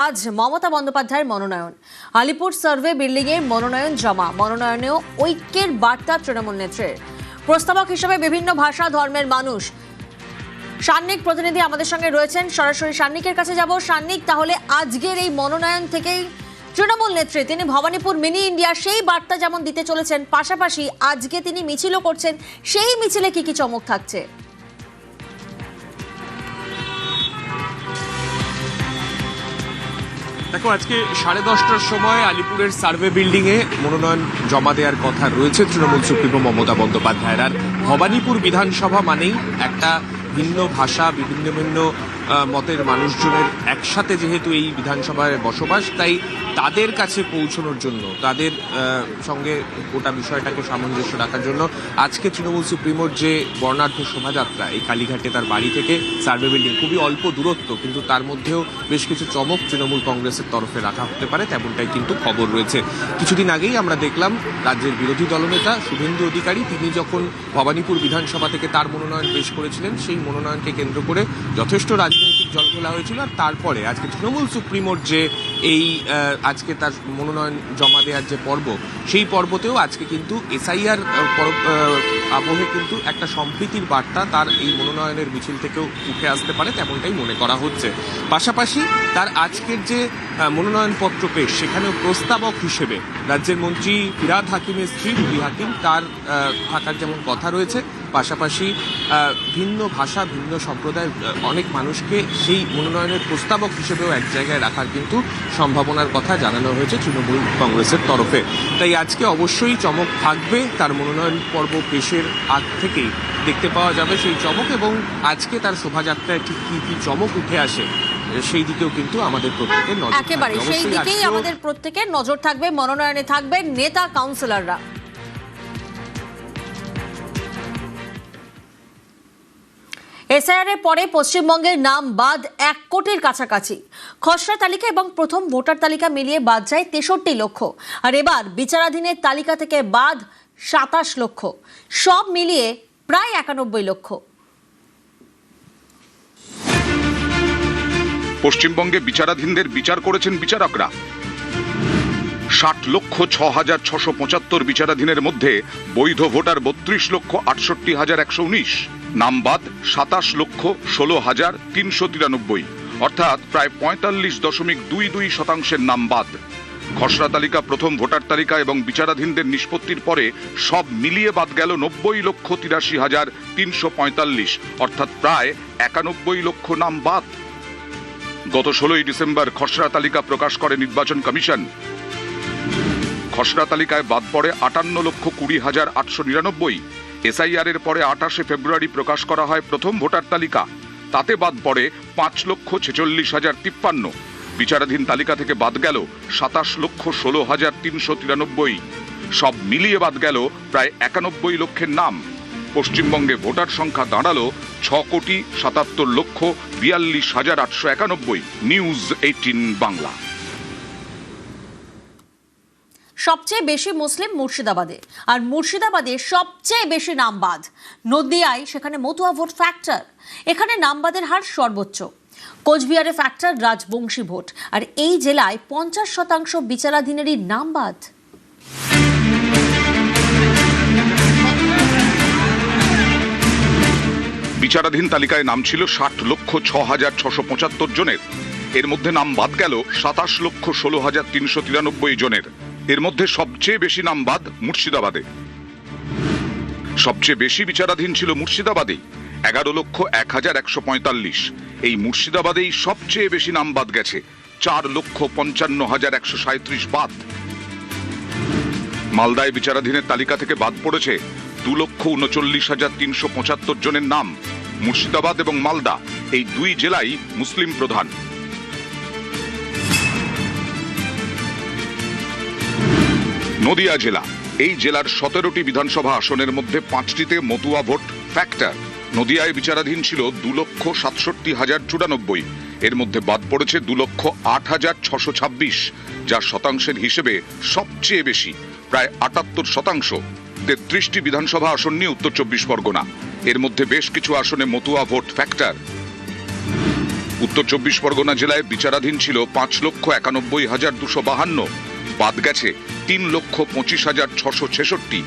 আজ মমতা বন্দ্যোপাধ্যায়ের মনোনয়ন। আলিপুর সার্ভে বিল্ডিং এর মনোনয়ন জমা। মনোনয়নেও ঐক্যের বার্তা তৃণমূল নেত্রীর। প্রস্তাবক হিসেবে বিভিন্ন ভাষা ধর্মের মানুষ। সান্নিক প্রতিনিধি আমাদের সঙ্গে রয়েছেন, সরাসরি সান্নিকের কাছে যাব। সান্নিক, তাহলে আজকের এই মনোনয়ন থেকেই তৃণমূল নেত্রী তিনি ভবানীপুর মিনি ইন্ডিয়া সেই বার্তা যেমন দিতে চলেছেন, পাশাপাশি আজকে তিনি মিছিলও করছেন, সেই মিছিলে কি কি চমক থাকছে? দেখো, আজকে 10:30টার সময় আলিপুরের সার্ভে বিল্ডিং এ মনোনয়ন জমা দেওয়ার কথা রয়েছে তৃণমূল সুপ্রিমো মমতা বন্দ্যোপাধ্যায়ের। আর ভবানীপুর বিধানসভা মানেই একটা ভিন্ন ভাষা, বিভিন্ন মতের মানুষজনের একসাথে যেহেতু এই বিধানসভায় বসবাস, তাই তাদের কাছে পৌঁছানোর জন্য, তাদের সঙ্গে গোটা বিষয়টাকে সামঞ্জস্য রাখার জন্য আজকে তৃণমূল সুপ্রিমোর যে বর্ণাঢ্য শোভাযাত্রা, এই কালীঘাটে তার বাড়ি থেকে সার্ভে বিল্ডিং খুবই অল্প দূরত্ব, কিন্তু তার মধ্যেও বেশ কিছু চমক তৃণমূল কংগ্রেসের তরফে রাখা হতে পারে, তেমনটাই কিন্তু খবর রয়েছে। কিছুদিন আগেই আমরা দেখলাম রাজ্যের বিরোধী দলনেতা শুভেন্দু অধিকারী তিনি যখন ভবানীপুর বিধানসভা থেকে তার মনোনয়ন পেশ করেছিলেন, সেই মনোনয়নকে কেন্দ্র করে যথেষ্ট রাজনৈতিক জলঘোলা হয়েছিল। আর তারপরে আজকে তৃণমূল সুপ্রিমোর যে এই আজকে তার মনোনয়ন জমা দেওয়ার যে পর্ব, সেই পর্বতেও আজকে কিন্তু এসআইআর আবহে কিন্তু একটা সম্প্রীতির বার্তা তার এই মনোনয়নের মিছিল থেকেও উঠে আসতে পারে, তেমনটাই মনে করা হচ্ছে। পাশাপাশি তার আজকের যে মনোনয়নপত্র পেশ, সেখানেও প্রস্তাবক হিসেবে রাজ্যের মন্ত্রী ফিরহাদ হাকিমের স্ত্রী রুবি হাকিম তার থাকার যেমন কথা রয়েছে, পাশাপাশি ভিন্ন ভাষা, ভিন্ন সম্প্রদায়ের অনেক মানুষকে সেই মনোনয়নের প্রস্তাবক হিসেবেও এক জায়গায় রাখার কিন্তু সম্ভাবনার কথা জানানো হয়েছে তৃণমূল কংগ্রেসের তরফে। তাই আজকে অবশ্যই চমক থাকবে, তার মনোনয়ন পর্ব পেশের আগ থেকেই দেখতে পাওয়া যাবে সেই চমক, এবং আজকে তার শোভাযাত্রায় ঠিক কি কি চমক উঠে আসে সেই দিকেও কিন্তু আমাদের প্রত্যেকের নজর থাকবে। একেবারে সেই দিকেই আমাদের প্রত্যেকের নজর থাকবে। মনোনয়নে থাকবে নেতা কাউন্সিলররা। এসআইআর এর পরে পশ্চিমবঙ্গের নাম বাদ 1 কোটির কাছাকাছি। খসড়া তালিকা এবং প্রথম ভোটার তালিকা মিলিয়ে বাদ যায় 63 লক্ষ। আর এবার বিচারাধীনের তালিকা থেকে বাদ 27 লক্ষ। সব মিলিয়ে প্রায় 91 লক্ষ। পশ্চিমবঙ্গে বিচারাধীনদের বিচার করেছেন বিচারকরা। 60,06,675 বিচারাধীনের মধ্যে বৈধ ভোটার 32,68,119, নাম বাদ 27,16,393, অর্থাৎ প্রায় 45.22% নাম বাদ। খসড়া তালিকা, প্রথম ভোটার তালিকা এবং বিচারাধীনদের নিষ্পত্তির পরে সব মিলিয়ে বাদ গেল 90,83,345, অর্থাৎ প্রায় 91 লক্ষ নাম বাদ। গত 16 ডিসেম্বর খসড়া তালিকা প্রকাশ করে নির্বাচন কমিশন। খসড়া তালিকায় বাদ পড়ে 58,20,899। এসআইআর এর পরে 28 ফেব্রুয়ারি প্রকাশ করা হয় প্রথম ভোটার তালিকা, তাতে বাদ পড়ে 5,46,053। বিচারাধীন তালিকা থেকে বাদ গেল 27,16,393। সব মিলিয়ে বাদ গেল প্রায় 91 লক্ষের নাম। পশ্চিমবঙ্গে ভোটার সংখ্যা দাঁড়ালো 6,77,42,891। নিউজ 18 বাংলা। সবচেয়ে বেশি মুসলিম মুর্শিদাবাদে, আর মুর্শিদাবাদে সবচেয়ে বেশি নামবাদ নদিয়ায়, সেখানে মতুয়া ভোট ফ্যাক্টর, এখানে নামবাদের হার সর্বোচ্চ। কোচবিহারে ফ্যাক্টর রাজবংশী ভোট, আর এই জেলায় 50% বিচারাধীনেরই নামবাদ। বিচারাধীন তালিকায় নাম ছিল 60,06,675 জনের। এর মধ্যে নাম বাদ গেল 27,16,393 জনের। এর মধ্যে সবচেয়ে বেশি নাম বাদ মুর্শিদাবাদে। সবচেয়ে বেশি বিচারাধীন ছিল মুর্শিদাবাদে, 11,01,145। এই মুর্শিদাবাদেই সবচেয়ে বেশি নাম বাদ গেছে, 4,55,137 বাদ। মালদায় বিচারাধীনের তালিকা থেকে বাদ পড়েছে 2,39,375 জনের নাম। মুর্শিদাবাদ এবং মালদা এই দুই জেলাই মুসলিম প্রধান। নদিয়া জেলা, এই জেলার 17টি বিধানসভা আসনের মধ্যে 5টিতে মতুয়া ভোট ফ্যাক্টর। নদিয়ায় বিচারাধীন ছিল 2,67,094। এর মধ্যে বাদ পড়েছে 2,08,626, যা শতাংশের হিসেবে সবচেয়ে বেশি, প্রায় 78%। 33টি বিধানসভা আসন নিয়ে উত্তর 24 পরগনা, এর মধ্যে বেশ কিছু আসনে মতুয়া ভোট ফ্যাক্টর। উত্তর 24 পরগনা জেলায় বিচারাধীন ছিল 5,91,252, বাদ গেছে 3,25,666।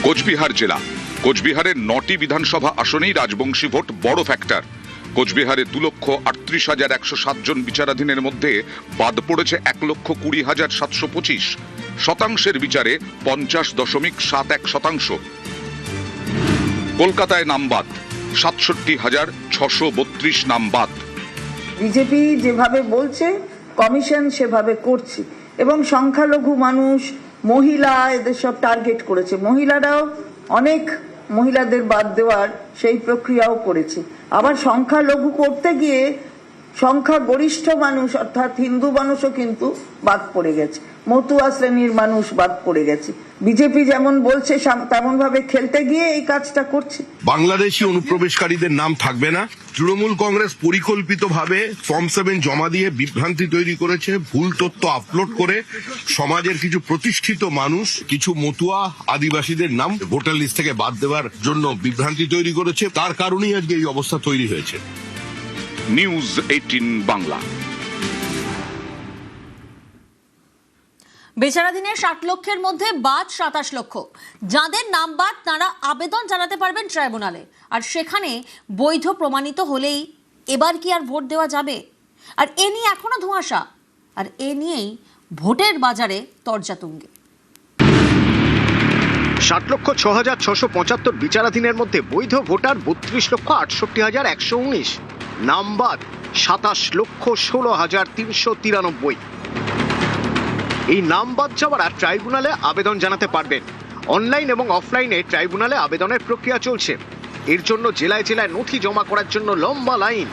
কোচবিহার জেলা, কোচবিহারের 9টি বিধানসভা আসনেই রাজবংশী ভোট বড় ফ্যাক্টর। কোচবিহারে 2,38,107 জন বিচারাধীনের মধ্যে বাদ পড়েছে 1,20,725, শতাংশের বিচারে 50.71%। কলকাতায় নাম বাদ 67,632 নাম বাদ। বিজেপি যেভাবে বলছে কমিশন সেভাবে করছে, এবং সংখ্যালঘু মানুষ, মহিলা, এদের সব টার্গেট করেছে। মহিলারাও অনেক মহিলাদের বাদ দেওয়ার সেই প্রক্রিয়াও করেছে। আবার সংখ্যালঘু করতে গিয়ে সংখ্যাগরিষ্ঠ মানুষ অর্থাৎ হিন্দু মানুষও কিন্তু বাদ পড়ে গেছে, মতুয়া শ্রেণীর মানুষ বাদ পড়ে গেছে। বিজেপি যেমন বলছে তেমন ভাবে খেলতে গিয়ে এই কাজটা করছে। বাংলাদেশি অনুপ্রবেশকারীদের নাম থাকবে না। তৃণমূল কংগ্রেস পরিকল্পিতভাবে ফর্ম 7 জমা দিয়ে বিভ্রান্তি তৈরি করেছে, ভুল তথ্য আপলোড করে সমাজের কিছু প্রতিষ্ঠিত মানুষ, কিছু মতুয়া আদিবাসীদের নাম ভোটার লিস্ট থেকে বাদ দেওয়ার জন্য বিভ্রান্তি তৈরি করেছে। তার কারণেই আজকে এই অবস্থা তৈরি হয়েছে। নিউজ 18 বাংলা। বিচারাধীনের 60 লক্ষের মধ্যে বাদ 27 লক্ষ। যাদের নাম বাদ তারা আবেদন জানাতে পারবেন ট্রাইব্যুনালে, আর সেখানে বৈধ প্রমাণিত হলেই এবার কি আর ভোট দেওয়া যাবে? আর এ নিয়ে এখনো ধোঁয়াশা, আর এ নিয়েই ভোটের বাজারে তরজা তুঙ্গে। 60,06,675 বিচারাধীনের মধ্যে বৈধ ভোটার 32,68,119, নাম বাদ 27,16,393। এই নাম বাদ যাওয়ারা ট্রাইব্যুনালে আবেদন জানাতে পারবেন। অনলাইন এবং অফলাইনে ট্রাইব্যুনালে আবেদনের প্রক্রিয়া চলছে। এর জন্য জেলায় জেলায় নথি জমা করার জন্য লম্বা লাইন।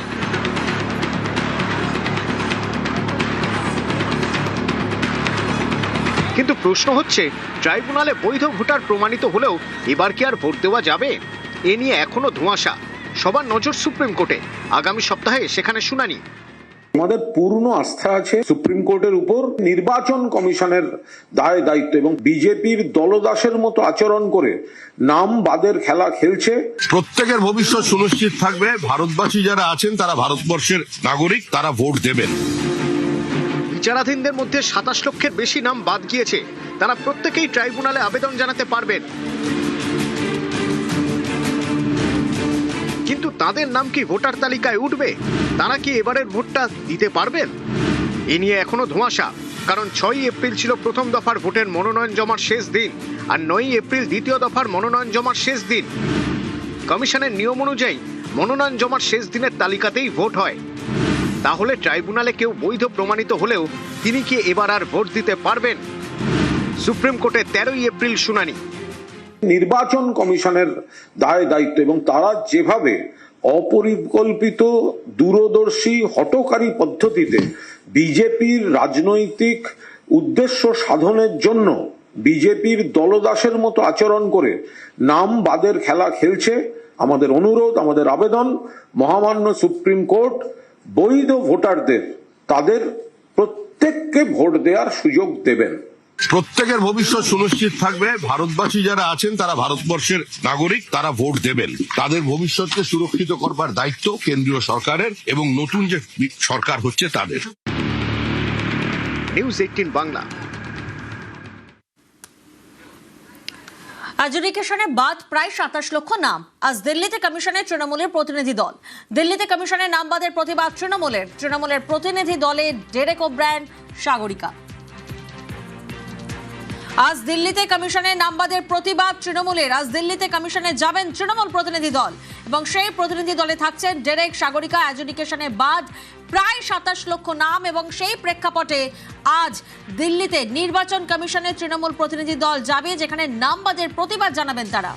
কিন্তু প্রশ্ন হচ্ছে, ট্রাইব্যুনালে বৈধ ভোটার প্রমাণিত হলেও এবার কি আর ভোট দেওয়া যাবে? এ নিয়ে এখনো ধোঁয়াশা। সবার নজর সুপ্রিম কোর্টে। আগামী সপ্তাহে সেখানে শুনানি। আমাদের পূর্ণ আস্থা আছে সুপ্রিম কোর্টের উপর। নির্বাচন কমিশনের দায় দায়িত্ব এবং বিজেপির দলদাসের মতো আচরণ করে নাম বাদের খেলা খেলছে। প্রত্যেকের ভবিষ্যৎ সুনিশ্চিত থাকবে। ভারতবাসী যারা আছেন তারা ভারতবর্ষের নাগরিক, তারা ভোট দেবেন। বিচারাধীনদের মধ্যে 27 লক্ষের বেশি নাম বাদ গিয়েছে। তারা প্রত্যেকেই ট্রাইব্যুনালে আবেদন জানাতে পারবেন। কিন্তু তাদের নাম কি ভোটার তালিকায় উঠবে? তারা কি এবারের ভোটটা দিতে পারবেন? এ নিয়ে এখনো ধোঁয়াশা। কারণ 6ই এপ্রিল ছিল প্রথম দফার ভোটের মনোনয়ন জমার শেষ দিন, আর 9ই এপ্রিল দ্বিতীয় দফার মনোনয়ন জমার শেষ দিন। কমিশনের নিয়ম অনুযায়ী মনোনয়ন জমার শেষ দিনের তালিকাতেই ভোট হয়। তাহলে ট্রাইব্যুনালে কেউ বৈধ প্রমাণিত হলেও তিনি কি এবার আর ভোট দিতে পারবেন? সুপ্রিম কোর্টে 13ই এপ্রিল শুনানি। নির্বাচন কমিশনের দায় দায়িত্ব এবং তারা যেভাবে অপরিকল্পিত, দূরদর্শী, হঠকারী পদ্ধতিতে বিজেপির রাজনৈতিক উদ্দেশ্য সাধনের জন্য বিজেপির দলদাসের মতো আচরণ করে নাম বাদের খেলা খেলছে, আমাদের অনুরোধ, আমাদের আবেদন, মহামান্য সুপ্রিম কোর্ট বৈধ ভোটারদের তাদের প্রত্যেককে ভোট দেওয়ার সুযোগ দেবেন। প্রত্যেকের ভবিষ্যৎ সুনিশ্চিত থাকবে। ভারতবাসী যারা আছেন তারা ভারতবর্ষের নাগরিক, তারা ভোট দেবেন। তাদের ভবিষ্যৎকে সুরক্ষিত করবার দায়িত্ব কেন্দ্রীয় সরকারের এবং নতুন যে সরকার হচ্ছে তাদের। নিউজ 18 বাংলা। অ্যাডজুডিকেশনে বাদ প্রায় 27 লক্ষ নাম। আজ দিল্লিতে কমিশনের তৃণমূলের প্রতিনিধি দল। দিল্লিতে কমিশনের নাম বাদের প্রতিবাদ তৃণমূলের প্রতিনিধি দলে ডেরেক ওব্রায়ান, সাগরিকা। আজ দিল্লিতে কমিশনের নাম বাদের প্রতিবাদ তৃণমূলের। আজ দিল্লিতে কমিশনে যাবেন তৃণমূল প্রতিনিধি দল, এবং সেই প্রতিনিধি দলে থাকছেন ডেরেক, সাগরিকা। অ্যাডজুডিকেশনে বাদ প্রায় 27 লক্ষ নাম, এবং সেই প্রেক্ষাপটে আজ দিল্লিতে নির্বাচন কমিশনের তৃণমূল প্রতিনিধি দল যাবে, যেখানে নাম বাদের প্রতিবাদ জানাবেন তারা।